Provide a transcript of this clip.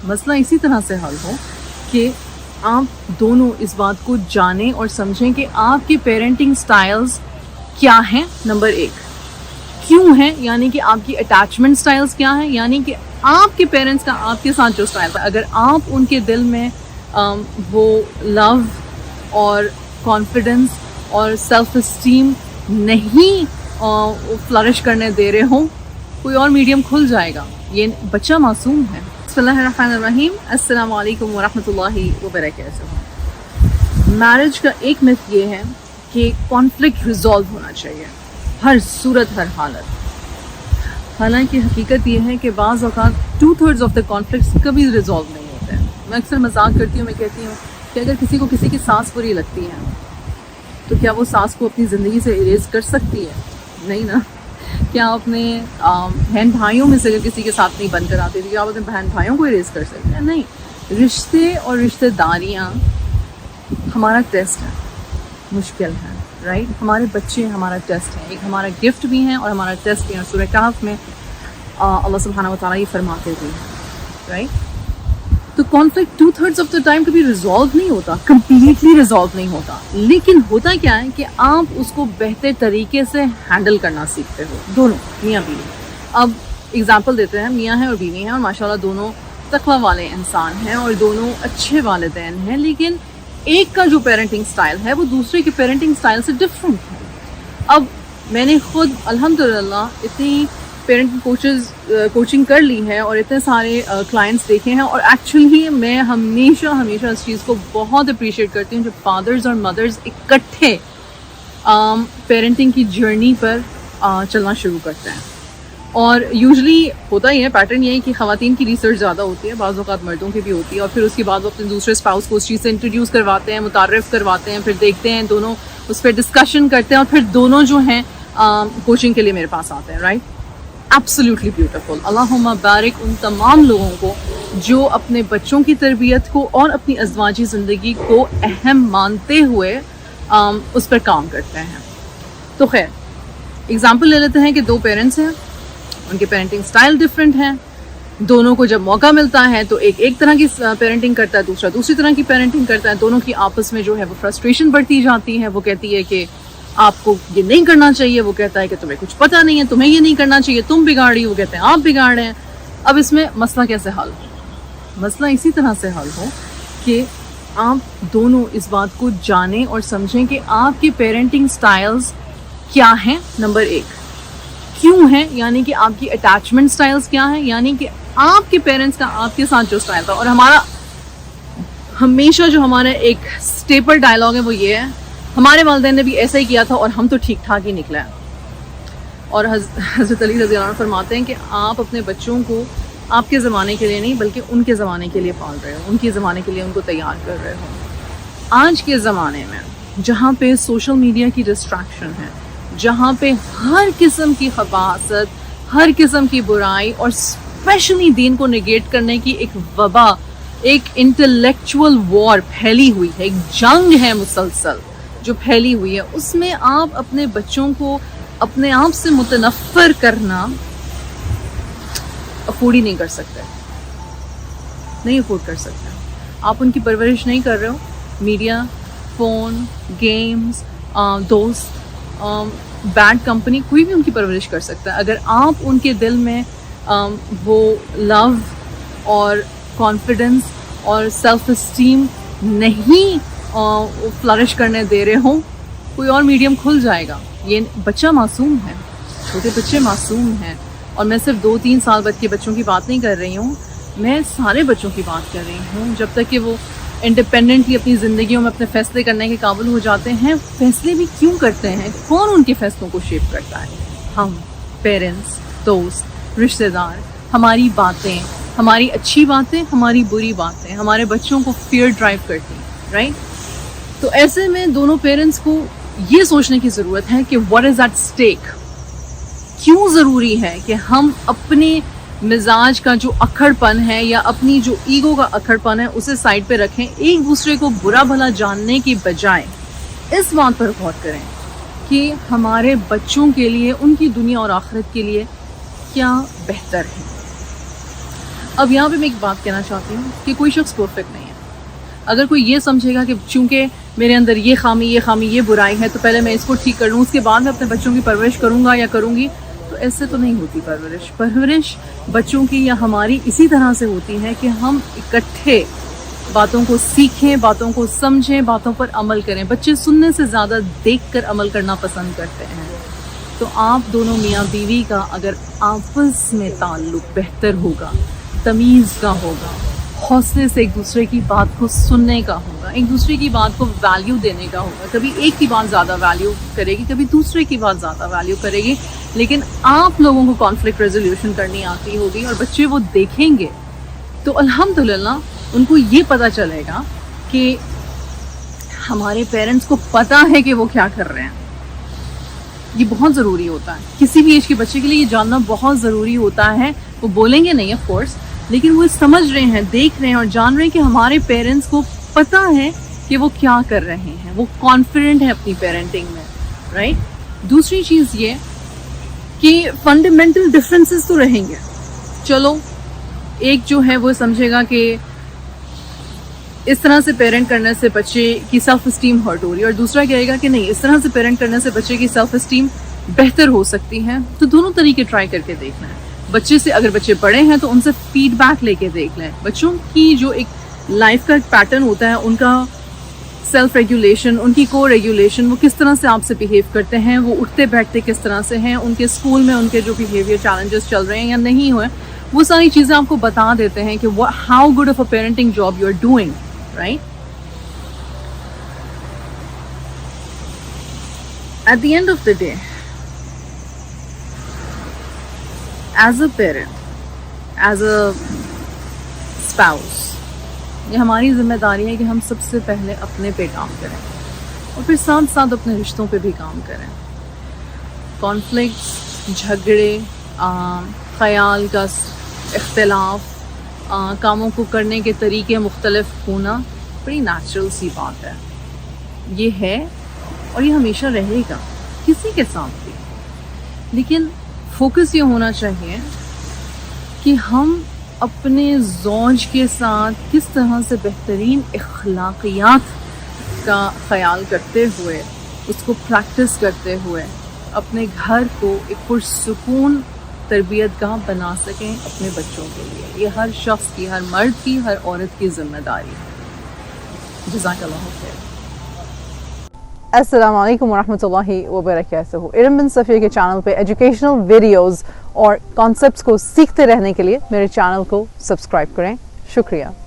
مسئلہ اسی طرح سے حل ہو کہ آپ دونوں اس بات کو جانیں اور سمجھیں کہ آپ کے پیرنٹنگ سٹائلز کیا ہیں، نمبر ایک کیوں ہیں، یعنی کہ آپ کی اٹیچمنٹ سٹائلز کیا ہیں، یعنی کہ آپ کے پیرنٹس کا آپ کے ساتھ جو سٹائل تھا، اگر آپ ان کے دل میں وہ لو اور کانفیڈنس اور سیلف اسٹیم نہیں فلرش کرنے دے رہے ہوں، کوئی اور میڈیم کھل جائے گا. یہ بچہ معصوم ہے. بسم اللہ الرحمن الرحیم. السلام علیکم ورحمۃ اللہ وبرکاتہ. میرج کا ایک مت یہ ہے کہ کانفلکٹ ریزالو ہونا چاہیے ہر صورت ہر حالت. حالانکہ حقیقت یہ ہے کہ بعض اوقات 2/3 آف دا کانفلکٹس کبھی ریزالو نہیں ہوتے ہیں. میں اکثر مذاق کرتی ہوں، میں کہتی ہوں کہ اگر کسی کو کسی کی سانس بری لگتی ہے تو کیا وہ سانس کو اپنی زندگی سے اریز کر سکتی ہے؟ نہیں نا. کیا آپ اپنے بہن بھائیوں میں سے اگر کسی کے ساتھ نہیں بن کر آتے تو کیا آپ اپنے بہن بھائیوں کو اریز کر سکتے ہیں؟ نہیں. رشتے اور رشتہ داریاں ہمارا ٹیسٹ ہے، مشکل ہے، رائٹ. ہمارے بچے ہمارا ٹیسٹ ہے، ایک ہمارا گفٹ بھی ہیں اور ہمارا ٹیسٹ بھی ہے. سورہ کہف میں اللہ سبحانہ و تعالیٰ یہ فرماتے بھی ہیں، رائٹ. تو کانفلکٹ 2/3 آف دا ٹائم کبھی ریزالو نہیں ہوتا، کمپلیٹلی ریزالو نہیں ہوتا. لیکن ہوتا کیا ہے کہ آپ اس کو بہتر طریقے سے ہینڈل کرنا سیکھتے ہو، دونوں میاں بیوی. اب ایگزامپل دیتے ہیں، میاں ہیں اور بیوی ہیں اور ماشاءاللہ دونوں تقویٰ والے انسان ہیں اور دونوں اچھے والدین ہیں، لیکن ایک کا جو پیرنٹنگ سٹائل ہے وہ دوسرے کے پیرنٹنگ سٹائل سے ڈفرینٹ ہے. اب میں نے خود الحمدللہ اتنی پیرنٹنگ کوچنگ کر لی ہے اور اتنے سارے کلائنٹس دیکھے ہیں، اور ایکچولی میں ہمیشہ اس چیز کو بہت اپریشیٹ کرتی ہوں جب فادرز اور مدرز اکٹھے پیرنٹنگ کی جرنی پر چلنا شروع کرتے ہیں. اور یوزلی ہوتا ہی ہے، پیٹرن یہ ہے کہ خواتین کی ریسرچ زیادہ ہوتی ہے، بعض اوقات مردوں کی بھی ہوتی ہے، اور پھر اس کے بعد وہ اپنے دوسرے اسپاؤس کو اس چیز سے انٹروڈیوس کرواتے ہیں، متعارف کرواتے ہیں، پھر دیکھتے ہیں دونوں اس پہ ڈسکشن کرتے ہیں، اور پھر دونوں جو ہیں کوچنگ کے لیے میرے پاس آتے ہیں، رائٹ. Absolutely beautiful. اللہم بارک ان تمام لوگوں کو جو اپنے بچوں کی تربیت کو اور اپنی ازواجی زندگی کو اہم مانتے ہوئے اس پر کام کرتے ہیں. تو خیر ایگزامپل لے لیتے ہیں کہ دو پیرنٹس ہیں، ان کے پیرنٹنگ سٹائل ڈفرینٹ ہیں. دونوں کو جب موقع ملتا ہے تو ایک طرح کی پیرنٹنگ کرتا ہے، دوسرا دوسری طرح کی پیرنٹنگ کرتا ہے. دونوں کی آپس میں جو ہے وہ فرسٹریشن بڑھتی جاتی ہے. وہ کہتی ہے کہ آپ کو یہ نہیں کرنا چاہیے، وہ کہتا ہے کہ تمہیں کچھ پتہ نہیں ہے، تمہیں یہ نہیں کرنا چاہیے، تم بگاڑی، وہ کہتے ہیں آپ بگاڑ رہے ہیں. اب اس میں مسئلہ کیسے حل ہو؟ مسئلہ اسی طرح سے حل ہو کہ آپ دونوں اس بات کو جانیں اور سمجھیں کہ آپ کے پیرنٹنگ سٹائلز کیا ہیں، نمبر ایک کیوں ہیں، یعنی کہ آپ کی اٹیچمنٹ سٹائلز کیا ہیں، یعنی کہ آپ کے پیرنٹس کا آپ کے ساتھ جو سٹائل تھا. اور ہمارا ہمیشہ جو ہمارا ایک سٹیپل ڈائلاگ ہے وہ یہ ہے، ہمارے والدین نے بھی ایسا ہی کیا تھا اور ہم تو ٹھیک ٹھاک ہی نکلے ہیں. اور حضرت علی رضی اللہ عنہ فرماتے ہیں کہ آپ اپنے بچوں کو آپ کے زمانے کے لیے نہیں بلکہ ان کے زمانے کے لیے پال رہے ہو، ان کے زمانے کے لیے ان کو تیار کر رہے ہو. آج کے زمانے میں جہاں پہ سوشل میڈیا کی ڈسٹریکشن ہے، جہاں پہ ہر قسم کی خباثت، ہر قسم کی برائی اور اسپیشلی دین کو نگیٹ کرنے کی ایک وبا، ایک انٹلیکچول وار پھیلی ہوئی ہے، ایک جنگ ہے مسلسل جو پھیلی ہوئی ہے، اس میں آپ اپنے بچوں کو اپنے آپ سے متنفر کرنا افورڈ ہی نہیں کر سکتے، نہیں افورڈ کر سکتے. آپ ان کی پرورش نہیں کر رہے ہو. میڈیا، فون، گیمز، دوست، بیڈ کمپنی، کوئی بھی ان کی پرورش کر سکتا ہے. اگر آپ ان کے دل میں وہ لو اور کانفیڈنس اور سیلف اسٹیم نہیں فلرش کرنے دے رہے ہوں، کوئی اور میڈیم کھل جائے گا. یہ بچہ معصوم ہے، چھوٹے بچے معصوم ہیں. اور میں صرف 2-3 سال بعد کے بچوں کی بات نہیں کر رہی ہوں، میں سارے بچوں کی بات کر رہی ہوں. جب تک کہ وہ انڈیپینڈنٹلی اپنی زندگیوں میں اپنے فیصلے کرنے کے قابل ہو جاتے ہیں. فیصلے بھی کیوں کرتے ہیں؟ کون ان کے فیصلوں کو شیپ کرتا ہے؟ ہم، پیرنٹس، دوست، رشتہ دار. ہماری باتیں، ہماری اچھی باتیں، ہماری بری باتیں ہمارے بچوں کو فیئر ڈرائیو کرتی ہیں، رائٹ. تو ایسے میں دونوں پیرنٹس کو یہ سوچنے کی ضرورت ہے کہ واٹ از ایٹ اسٹیک. کیوں ضروری ہے کہ ہم اپنے مزاج کا جو اکھڑ پن ہے یا اپنی جو ایگو کا اکھڑ پن ہے اسے سائڈ پہ رکھیں. ایک دوسرے کو برا بھلا جاننے کی بجائے اس بات پر غور کریں کہ ہمارے بچوں کے لیے، ان کی دنیا اور آخرت کے لیے کیا بہتر ہے. اب یہاں پہ میں ایک بات کہنا چاہتی ہوں کہ کوئی شخص پرفیکٹ نہیں ہے. اگر کوئی یہ سمجھے گا کہ چونکہ میرے اندر یہ خامی یہ برائی ہے تو پہلے میں اس کو ٹھیک کر لوں, اس کے بعد میں اپنے بچوں کی پرورش کروں گا یا کروں گی, تو ایسے تو نہیں ہوتی پرورش بچوں کی یا ہماری اسی طرح سے ہوتی ہے کہ ہم اکٹھے باتوں کو سیکھیں, باتوں کو سمجھیں, باتوں پر عمل کریں. بچے سننے سے زیادہ دیکھ کر عمل کرنا پسند کرتے ہیں. تو آپ دونوں میاں بیوی کا اگر آپس میں تعلق بہتر ہوگا, تمیز کا ہوگا, حوصلے سے ایک دوسرے کی بات کو سننے کا ہوگا, ایک دوسرے کی بات کو ویلیو دینے کا ہوگا. کبھی ایک کی بات زیادہ ویلیو کرے گی, کبھی دوسرے کی بات زیادہ ویلیو کرے گی, لیکن آپ لوگوں کو کانفلکٹ ریزولوشن کرنی آتی ہوگی اور بچے وہ دیکھیں گے تو الحمدللہ ان کو یہ پتہ چلے گا کہ ہمارے پیرنٹس کو پتہ ہے کہ وہ کیا کر رہے ہیں. یہ بہت ضروری ہوتا ہے کسی بھی ایج کے بچے کے لیے, یہ جاننا بہت ضروری ہوتا ہے. وہ بولیں گے نہیں آف کورس, لیکن وہ سمجھ رہے ہیں, دیکھ رہے ہیں اور جان رہے ہیں کہ ہمارے پیرنٹس کو پتہ ہے کہ وہ کیا کر رہے ہیں, وہ کانفیڈنٹ ہیں اپنی پیرنٹنگ میں, رائٹ. دوسری چیز یہ کہ فنڈامنٹل ڈفرینسز تو رہیں گے. چلو ایک جو ہے وہ سمجھے گا کہ اس طرح سے پیرنٹ کرنے سے بچے کی سیلف اسٹیم ہرٹ ہو رہی ہے, اور دوسرا کہے گا کہ نہیں, اس طرح سے پیرنٹ کرنے سے بچے کی سیلف اسٹیم بہتر ہو سکتی ہے. تو دونوں طریقے ٹرائی کر کے دیکھنا ہے. بچے سے اگر بچے بڑے ہیں تو ان سے فیڈ بیک لے کے دیکھ لیں. بچوں کی جو ایک لائف کا ایک پیٹرن ہوتا ہے, ان کا سیلف ریگولیشن, ان کی کو ریگولیشن, وہ کس طرح سے آپ سے بیہیو کرتے ہیں, وہ اٹھتے بیٹھتے کس طرح سے ہیں, ان کے اسکول میں ان کے جو بیہیویئر چیلنجز چل رہے ہیں یا نہیں ہوئے, وہ ساری چیزیں آپ کو بتا دیتے ہیں کہ how good of a parenting job you are doing, right. At the end of the day, as a parent, as a spouse, یہ ہماری ذمہ داری ہے کہ ہم سب سے پہلے اپنے پہ کام کریں اور پھر ساتھ ساتھ اپنے رشتوں پہ بھی کام کریں. کانفلکٹس, جھگڑے, خیال کا اختلاف, کاموں کو کرنے کے طریقے مختلف ہونا بڑی نیچرل سی بات ہے. یہ ہے اور یہ ہمیشہ رہے گا کسی کے ساتھ بھی. لیکن فوکس یہ ہونا چاہیے کہ ہم اپنے زوج کے ساتھ کس طرح سے بہترین اخلاقیات کا خیال کرتے ہوئے, اس کو پریکٹس کرتے ہوئے اپنے گھر کو ایک پرسکون تربیت گاہ بنا سکیں اپنے بچوں کے لیے. یہ ہر شخص کی, ہر مرد کی, ہر عورت کی ذمہ داری ہے. جزاک اللہ خیر. السلام علیکم ورحمۃ اللہ وبرکاتہ. ارم بن صفیہ کے چینل پہ ایجوکیشنل ویڈیوز اور کانسیپٹس کو سیکھتے رہنے کے لیے میرے چینل کو سبسکرائب کریں. شکریہ.